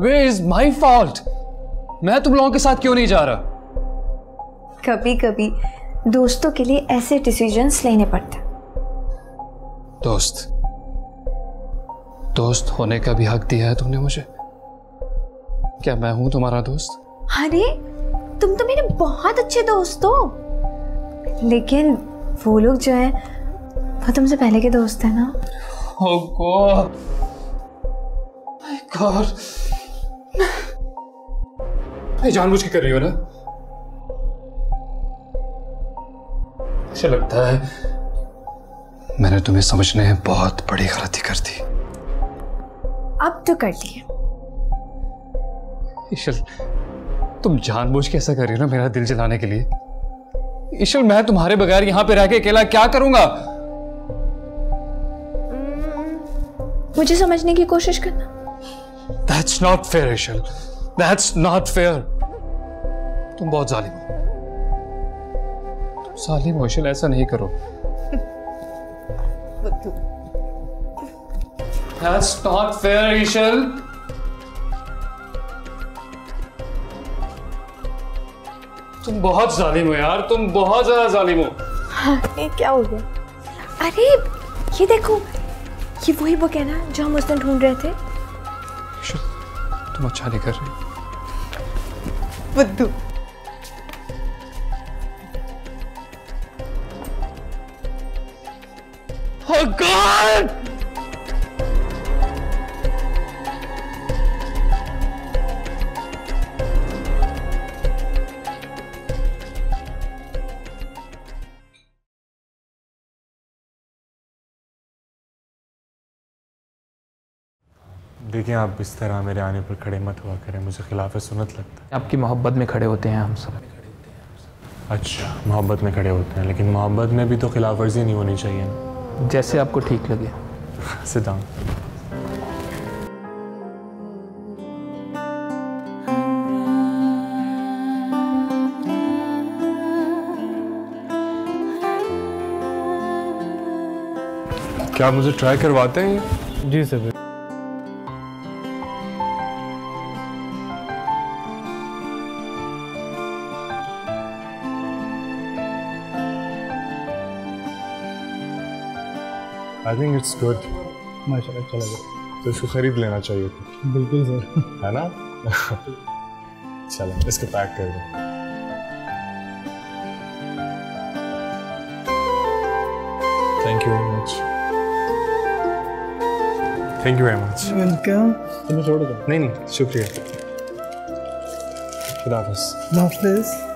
Where is my fault? मैं तुम लोगों के साथ क्यों नहीं जा रहा? कभी कभी दोस्तों के लिए ऐसे डिसीजंस लेने पड़ते। दोस्त होने का भी हक दिया है तुमने मुझे। क्या मैं हूं तुम्हारा दोस्त? अरे तुम तो मेरे बहुत अच्छे दोस्त हो, लेकिन वो लोग जो है वो तुमसे पहले के दोस्त है ना। Oh God. My God. ये जानबूझ के कर रही हो ना? मुझे लगता है मैंने तुम्हें समझने में बहुत बड़ी गलती कर दी। अब तो कर ली। ईशल, तुम जानबूझ के ऐसा कर रही हो ना मेरा दिल जलाने के लिए। ईशल, मैं तुम्हारे बगैर यहां पे रह के अकेला क्या करूंगा? मुझे समझने की कोशिश करना। That's not fair, ईशल। That's not fair। तुम बहुत जालिम हो। तुम जालिम हो ईशल, ऐसा नहीं करो। That's not fair, ईशल। तुम बहुत जालिम हो यार, तुम बहुत ज्यादा जालिम हो। ये क्या हो गया? अरे ये देखो, ये वही बुक है ना जो हम उस दिन ढूंढ रहे थे। तुम अच्छा नहीं कर रही। बुद्धू। Oh God! देखिए, आप इस तरह मेरे आने पर खड़े मत हुआ करें, मुझे खिलाफ सुन्नत लगता है। आपकी मोहब्बत में खड़े होते हैं हम सब। अच्छा, मोहब्बत में खड़े होते हैं, लेकिन मोहब्बत में भी तो खिलाफ वर्जी नहीं होनी चाहिए ना। जैसे आपको ठीक लगे। Sit down. क्या आप मुझे ट्राई करवाते हैं? जी sir. I think it's good. माशाल्लाह, अच्छा लगा। तो इसको खरीद लेना चाहिए था। बिल्कुल सर। है ना? चलो इसको पैक कर दो। Thank you very much. Thank you very much. Welcome. तुम्हें छोड़ दो। नहीं, शुक्रिया। खुदा हाफिज़। हाफिज़।